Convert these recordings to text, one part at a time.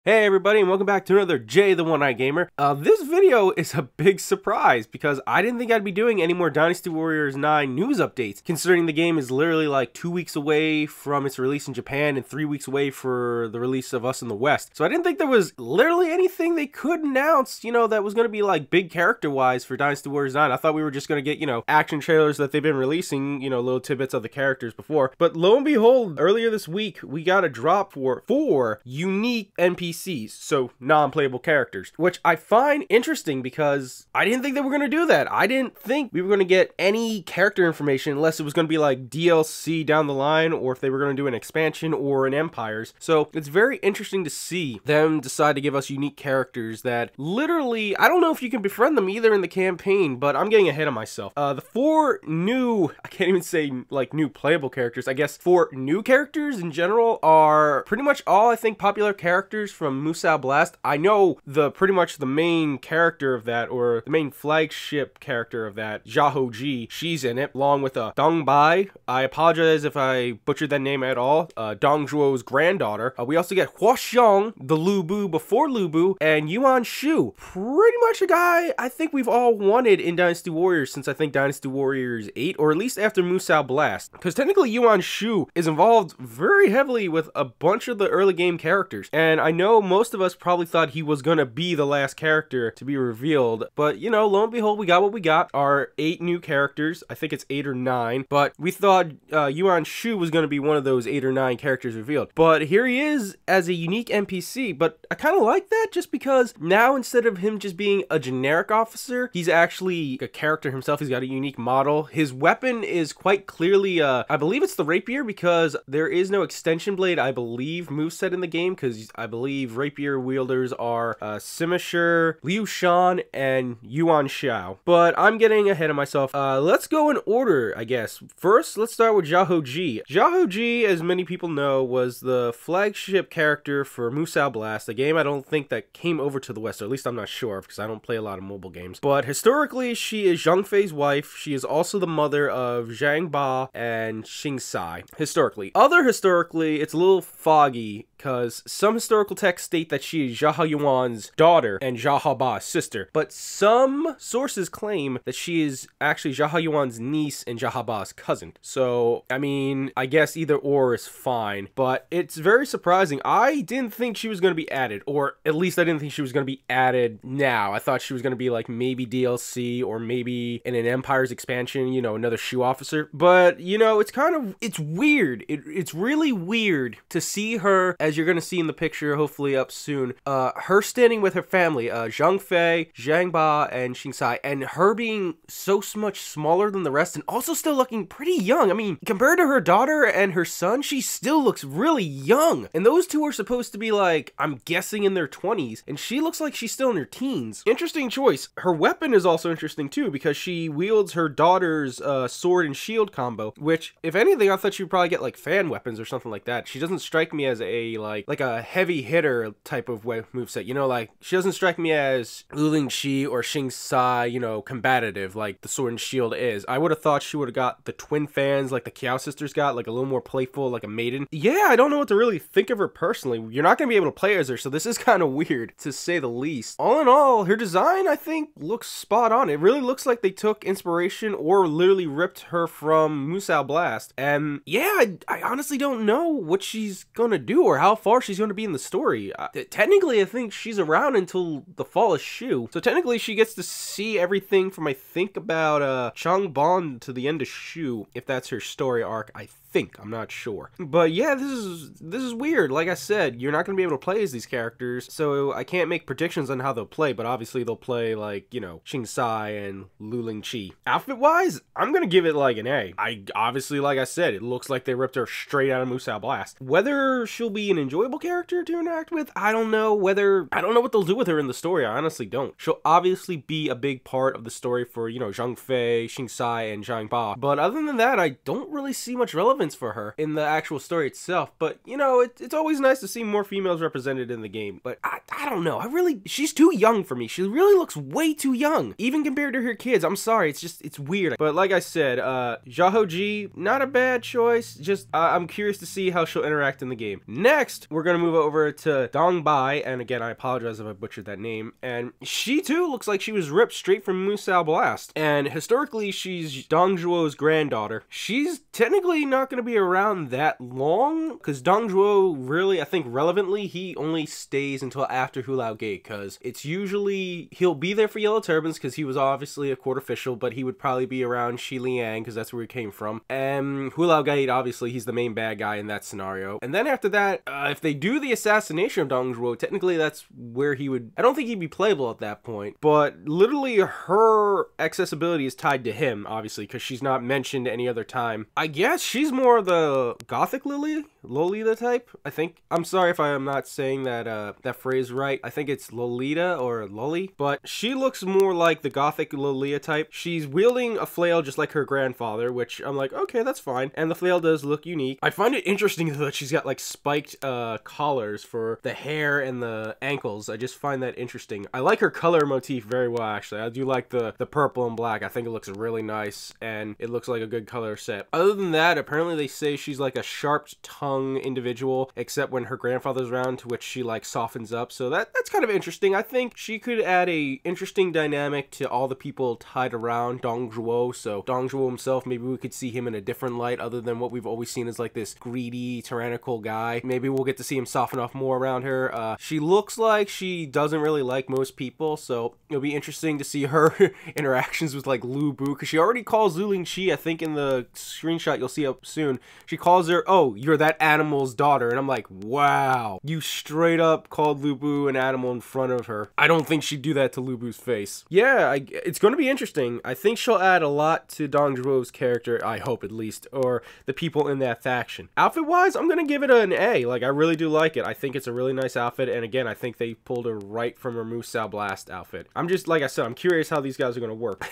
Hey everybody, and welcome back to another Jay the One-Eyed Gamer. This video is a big surprise because I didn't think I'd be doing any more Dynasty Warriors 9 news updates, considering the game is literally like 2 weeks away from its release in Japan and 3 weeks away for the release of us in the West. So I didn't think there was literally anything they could announce, that was going to be like big character-wise for Dynasty Warriors 9. I thought we were just going to get, action trailers that they've been releasing, little tidbits of the characters before. But lo and behold, earlier this week, we got a drop for 4 unique NPCs. So non-playable characters, which I find interesting because I didn't think they were going to do that. I didn't think we were going to get any character information unless it was going to be like DLC down the line, or if they were going to do an expansion or an Empires. So it's very interesting to see them decide to give us unique characters that literally, I don't know if you can befriend them either in the campaign, but I'm getting ahead of myself. The 4 new, I can't even say like new playable characters, I guess 4 new characters in general are pretty much all, I think, popular characters from Musou Blast. I know pretty much the main character of that, or the main flagship character of that, Xiaoji, she's in it, along with Dong Bai. I apologize if I butchered that name at all. Dong Zhuo's granddaughter. We also get Hua Xiong, the Lu Bu before Lu Bu, and Yuan Shu. Pretty much a guy I think we've all wanted in Dynasty Warriors since I think Dynasty Warriors 8, or at least after Musou Blast. Because technically Yuan Shu is involved very heavily with a bunch of the early game characters. And I know most of us probably thought he was gonna be the last character to be revealed, but lo and behold, we got what we got. Our 8 new characters. I think it's 8 or 9, but we thought Yuan Shu was gonna be one of those 8 or 9 characters revealed. But here he is as a unique NPC, but I kind of like that just because now instead of him just being a generic officer, he's actually a character himself. He's got a unique model. His weapon is quite clearly, I believe it's the rapier, because there is no extension blade, I believe, moveset in the game, because I believe rapier wielders are Sima Shi, Liu Shan, and Yuan Xiao. But I'm getting ahead of myself. Let's go in order, I guess. First, let's start with Xiaoji. Xiaoji, as many people know, was the flagship character for Musou Blast, a game I don't think that came over to the West, or at least I'm not sure, because I don't play a lot of mobile games. But historically, she is Zhang Fei's wife. She is also the mother of Zhang Ba and Xing Sai. Historically. Historically, it's a little foggy, because some historical texts state that she is Zhao Yuan's daughter and Zhao Ba's sister, but some sources claim that she is actually Zhao Yuan's niece and Zhao Ba's cousin. So, I mean, I guess either or is fine, but it's very surprising. I didn't think she was going to be added, or at least I didn't think she was going to be added now. I thought she was going to be like maybe DLC, or maybe in an Empires expansion, another shoe officer. But, it's weird. It's really weird to see her, as you're going to see in the picture, hopefully up soon, her standing with her family, Zhang Fei, Zhang Ba, and Xing Sai, and her being so much smaller than the rest, and also still looking pretty young. I mean, compared to her daughter and her son, she still looks really young, and those two are supposed to be like, I'm guessing, in their 20s, and she looks like she's still in her teens. Interesting choice. Her weapon is also interesting too, because she wields her daughter's sword and shield combo, which, if anything, I thought she would probably get like fan weapons or something like that. She doesn't strike me as a like a heavy hitter type of moveset, like she doesn't strike me as Lu Shi or Xing Sai, combative like the sword and shield is. I would have thought she would have got the twin fans like the Kiao sisters got, like a little more playful, like a maiden. Yeah, I don't know what to really think of her personally. You're not gonna be able to play as her, so this is kind of weird to say the least. All in all, her design, I think, looks spot on. It really looks like they took inspiration or literally ripped her from Musou Blast. And yeah, I honestly don't know what she's gonna do or how far she's going to be in the story. Technically, I think she's around until the fall of Shu. So technically, she gets to see everything from, I think, about Changban to the end of Shu, if that's her story arc, I think. I'm not sure. But yeah, this is weird. Like I said, you're not going to be able to play as these characters, so I can't make predictions on how they'll play, but obviously they'll play like, Xing Sai and Lu Shi. Outfit-wise, I'm going to give it like an A. Obviously, like I said, it looks like they ripped her straight out of Musou Blast. Whether she'll be an enjoyable character to interact with, I don't know. I don't know what they'll do with her in the story. I honestly don't. She'll obviously be a big part of the story for, Zhang Fei, Xing Sai, and Zhang Ba. But other than that, I don't really see much relevance relevance for her in the actual story itself. But, you know, it's always nice to see more females represented in the game. But I don't know. She's too young for me. She really looks way too young, even compared to her kids. I'm sorry. It's weird. But like I said, Xiaoji, not a bad choice. Just, I'm curious to see how she'll interact in the game. Next, we're going to move over to Dong Bai. And again, I apologize if I butchered that name. And she too looks like she was ripped straight from Musou Blast. And historically, she's Dong Zhuo's granddaughter. She's technically not going to be around that long, because Dong Zhuo really, I think relevantly, he only stays until after Hulao Gate, because it's usually, he'll be there for Yellow Turbans, because he was obviously a court official, but he would probably be around Shi Liang, because that's where he came from. And Hulao Gate, obviously, he's the main bad guy in that scenario. And then after that, if they do the assassination of Dong Zhuo, technically that's where he would, I don't think he'd be playable at that point, but literally her accessibility is tied to him, obviously, because she's not mentioned any other time. I guess she's more the Gothic Lolita type, I think. I'm sorry if I am not saying that phrase right. I think it's Lolita or Loli, but she looks more like the Gothic Lolita type. She's wielding a flail just like her grandfather, which I'm like, okay, that's fine. And the flail does look unique. I find it interesting though that she's got like spiked collars for the hair and the ankles. I just find that interesting. I like her color motif very well, actually. I do like the purple and black. I think it looks really nice, and it looks like a good color set. Other than that, apparently they say she's like a sharp-tongued individual, except when her grandfather's around, to which she like softens up. So that's kind of interesting. I think she could add a interesting dynamic to all the people tied around Dong Zhuo. So Dong Zhuo himself, maybe we could see him in a different light other than what we've always seen as like this greedy, tyrannical guy. Maybe we'll get to see him soften off more around her. She looks like she doesn't really like most people, so it'll be interesting to see her interactions with like Lu Bu, because she already calls Lu Lingqi, I think in the screenshot you'll see up soon, she calls her, oh, you're that animal's daughter, and I'm like, wow, you straight up called Lu Bu an animal in front of her. I don't think she'd do that to Lu Bu's face. Yeah, it's going to be interesting. I think she'll add a lot to Dong Zhuo's character, I hope at least, or the people in that faction. Outfit wise, I'm going to give it an A. Like, I really do like it. I think it's a really nice outfit, and again, I think they pulled her right from her Musou Blast outfit. I'm just, like I said, I'm curious how these guys are going to work.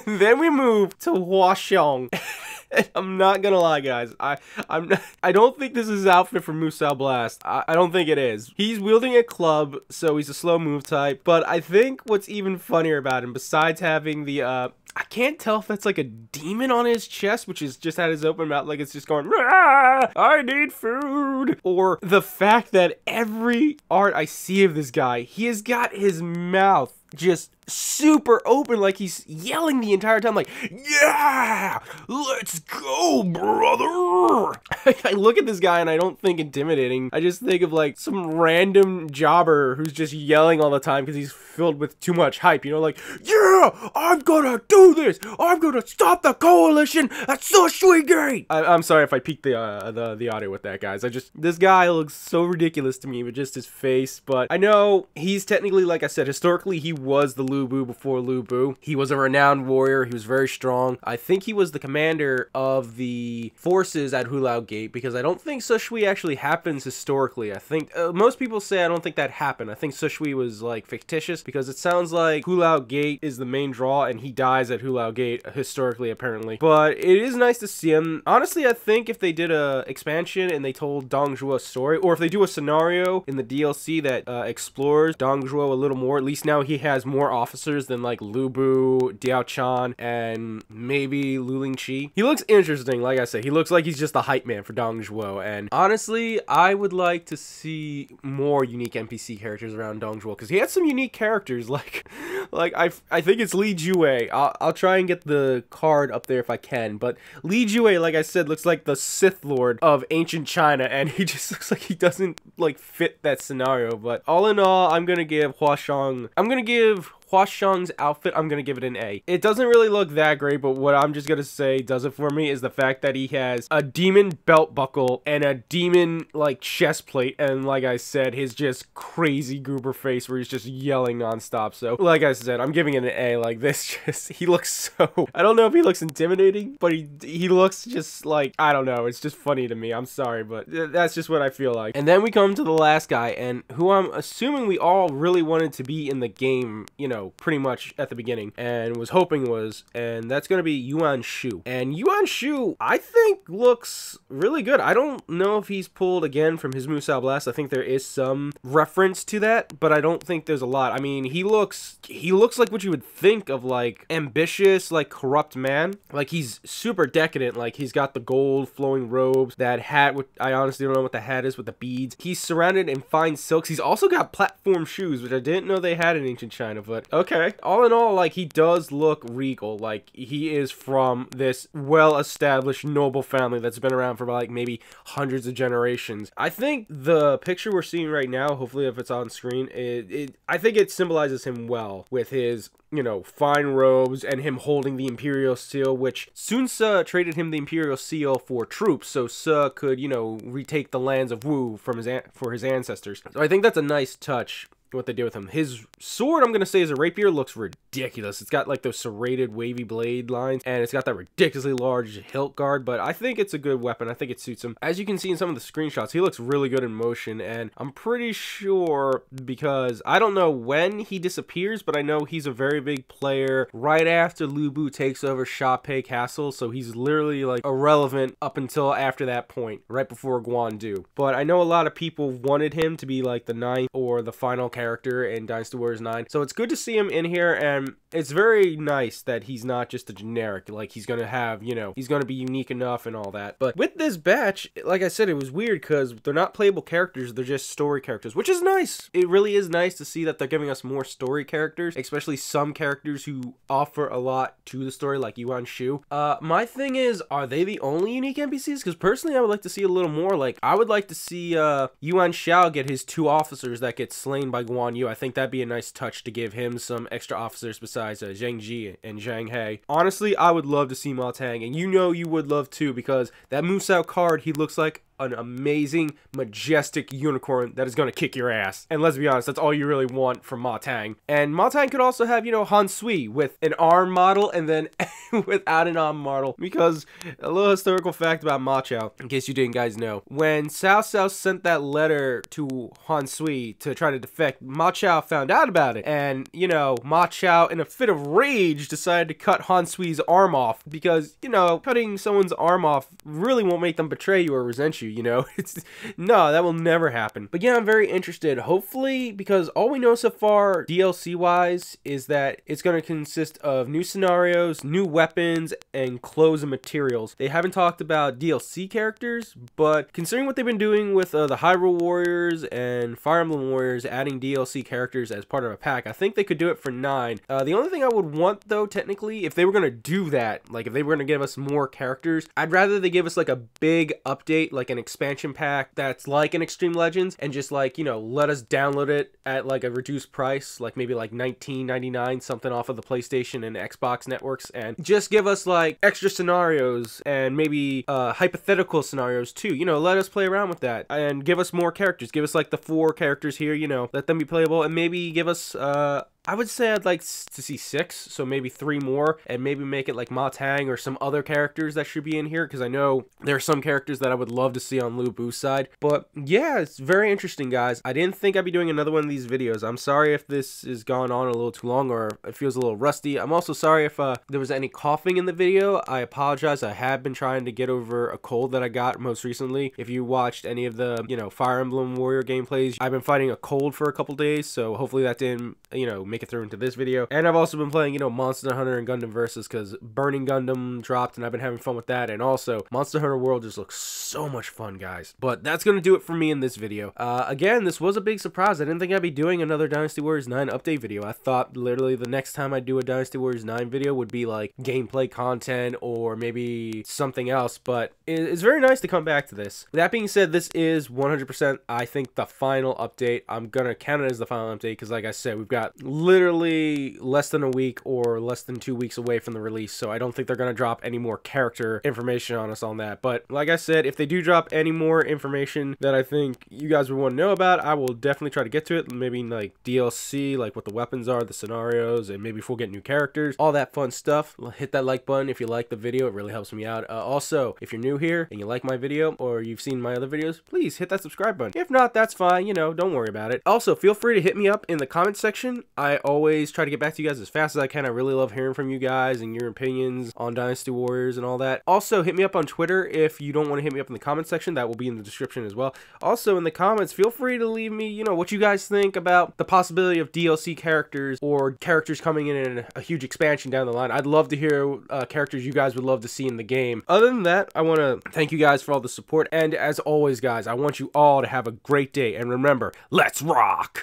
Then we move to Huaxiong. I'm not gonna lie, guys. I don't think this is his outfit from Musou Blast. I don't think it is. He's wielding a club, so he's a slow move type. But I think what's even funnier about him, besides having the I can't tell if that's like a demon on his chest, which is just had his open mouth, like it's just going, I need food. Or the fact that every art I see of this guy, he has got his mouth just super open, like he's yelling the entire time, like, yeah, let's go, brother. I look at this guy and I don't think intimidating. I just think of like some random jobber who's just yelling all the time because he's filled with too much hype, you know, like, yeah, I'm gonna do this, I'm gonna stop the coalition at Sushi Gate. I'm sorry if I peaked the audio with that, guys. This guy looks so ridiculous to me with just his face. But I know he's technically, like I said, historically he was the Lu Bu before Lu Bu. He was a renowned warrior. He was very strong. I think he was the commander of the forces at Hulao Gate, because I don't think Sushui actually happens historically. I think most people say I don't think that happened. I think Sushui was like fictitious, because it sounds like Hulao Gate is the main draw and he dies at Hulao Gate historically, apparently. But it is nice to see him. Honestly, I think if they did a expansion and they told Dong Zhuo's story, or if they do a scenario in the DLC that explores Dong Zhuo a little more, at least now he has more officers than like Lu Bu, Diao Chan, and maybe Lu Lingqi. He looks interesting, like I said. He looks like he's just the hype man for Dong Zhuo, and honestly, I would like to see more unique NPC characters around Dong Zhuo, because he had some unique characters, like I think it's Li Jue. I'll try and get the card up there if I can, but Li Jue, like I said, looks like the Sith Lord of ancient China, and he just looks like he doesn't like fit that scenario. But all in all, I'm gonna give Huaxiong's outfit, I'm gonna give it an A. It doesn't really look that great, but what I'm just gonna say does it for me is the fact that he has a demon belt buckle and a demon like chest plate, and like I said, his just crazy goober face where he's just yelling nonstop. So like I said, I'm giving it an A. Like this, just he looks so, I don't know if he looks intimidating, but he looks just like, I don't know, it's just funny to me. I'm sorry, but that's just what I feel like. And then we come to the last guy, and who I'm assuming we all really wanted to be in the game, you know, know, pretty much at the beginning and was hoping was, and that's going to be Yuan Shu. And Yuan Shu, I think, looks really good. I don't know if he's pulled again from his Musou Blast. I think there is some reference to that, but I don't think there's a lot. I mean, he looks like what you would think of, like, ambitious, like, corrupt man. Like, he's super decadent. Like, he's got the gold flowing robes, that hat, which I honestly don't know what the hat is with the beads. He's surrounded in fine silks. He's also got platform shoes, which I didn't know they had in ancient China, but okay. All in all, like, he does look regal. Like, he is from this well-established noble family that's been around for, like, maybe hundreds of generations. I think the picture we're seeing right now, hopefully if it's on screen, I think it symbolizes him well with his, you know, fine robes and him holding the Imperial Seal, which Sun Ce traded him the Imperial Seal for troops, so Ce could, you know, retake the lands of Wu from his ancestors. So I think that's a nice touch, what they did with him. His sword, I'm gonna say, is a rapier, looks ridiculous. It's got like those serrated wavy blade lines, and it's got that ridiculously large hilt guard, but I think it's a good weapon. I think it suits him. As you can see in some of the screenshots, he looks really good in motion, and I'm pretty sure, because I don't know when he disappears, but I know he's a very big player right after Lu Bu takes over Sha Pei Castle, so he's literally like irrelevant up until after that point, right before Guandu. But I know a lot of people wanted him to be like the 9th or the final character in Dynasty Warriors 9, so it's good to see him in here, and it's very nice that he's not just a generic. Like, he's gonna have, you know, he's gonna be unique enough and all that. But with this batch, like I said, it was weird because they're not playable characters, they're just story characters, which is nice. It really is nice to see that they're giving us more story characters, especially some characters who offer a lot to the story, like Yuan Shu. My thing is, are they the only unique NPCs? Because personally, I would like to see a little more. Like, I would like to see Yuan Shao get his 2 officers that get slain by Guan Yu. I think that'd be a nice touch to give him some extra officers besides Zhang Ji and Zhang He. Honestly, I would love to see Ma Tang, and you know you would love too, because that Musou card, he looks like an amazing, majestic unicorn that is going to kick your ass. And let's be honest, that's all you really want from Ma Tang. And Ma Tang could also have, you know, Han Sui with an arm model and then without an arm model. Because a little historical fact about Ma Chao, in case you didn't guys know, when Cao Cao sent that letter to Han Sui to try to defect, Ma Chao found out about it. And, you know, Ma Chao, in a fit of rage, decided to cut Han Sui's arm off because, you know, cutting someone's arm off really won't make them betray you or resent you. You know, no, that will never happen. But yeah, I'm very interested. Hopefully, because all we know so far DLC wise is that it's going to consist of new scenarios, new weapons, and clothes and materials. They haven't talked about DLC characters, but considering what they've been doing with the Hyrule Warriors and Fire Emblem Warriors, adding DLC characters as part of a pack, I think they could do it for 9. The only thing I would want, though, technically, if they were going to do that, like if they were going to give us more characters, I'd rather they give us like a big update, like an expansion pack that's like an Extreme Legends, and just like, you know, let us download it at like a reduced price, like maybe like $19.99, something off of the PlayStation and Xbox networks, and just give us like extra scenarios and maybe hypothetical scenarios too. You know, let us play around with that and give us more characters. Give us like the 4 characters here, you know, let them be playable, and maybe give us I would say I'd like to see 6, so maybe 3 more, and maybe make it like Ma Tang or some other characters that should be in here, because I know there are some characters that I would love to see on Lu Bu's side. But yeah, it's very interesting, guys. I didn't think I'd be doing another one of these videos. I'm sorry if this has gone on a little too long or it feels a little rusty. I'm also sorry if there was any coughing in the video. I apologize. I have been trying to get over a cold that I got most recently. If you watched any of the, you know, Fire Emblem Warrior gameplays, I've been fighting a cold for a couple days, so hopefully that didn't, you know, make it through into this video. And I've also been playing, you know, Monster Hunter and Gundam Versus, because Burning Gundam dropped and I've been having fun with that. And also Monster Hunter World just looks so much fun, guys. But that's gonna do it for me in this video. Again, this was a big surprise. I didn't think I'd be doing another Dynasty Warriors 9 update video. I thought literally the next time I do a Dynasty Warriors 9 video would be like gameplay content or maybe something else, but it's very nice to come back to this. That being said, this is 100% I think the final update. I'm gonna count it as the final update because, like I said, we've got literally less than a week or less than 2 weeks away from the release, so I don't think they're gonna drop any more character information on us on that. But like I said, if they do drop any more information that I think you guys would want to know about, I will definitely try to get to it. Maybe like DLC, like what the weapons are, the scenarios, and maybe if we'll get new characters, all that fun stuff. Hit that like button if you like the video. It really helps me out. Also, if you're new here and you like my video or you've seen my other videos, please hit that subscribe button. If not, that's fine, you know, don't worry about it. Also, feel free to hit me up in the comment section. I I always try to get back to you guys as fast as I can. I really love hearing from you guys and your opinions on Dynasty Warriors and all that. Also, hit me up on Twitter if you don't want to hit me up in the comment section. That will be in the description as well. Also, in the comments, feel free to leave me, what you guys think about the possibility of DLC characters or characters coming in a huge expansion down the line. I'd love to hear characters you guys would love to see in the game. Other than that, I want to thank you guys for all the support. And as always, guys, I want you all to have a great day. And remember, let's rock!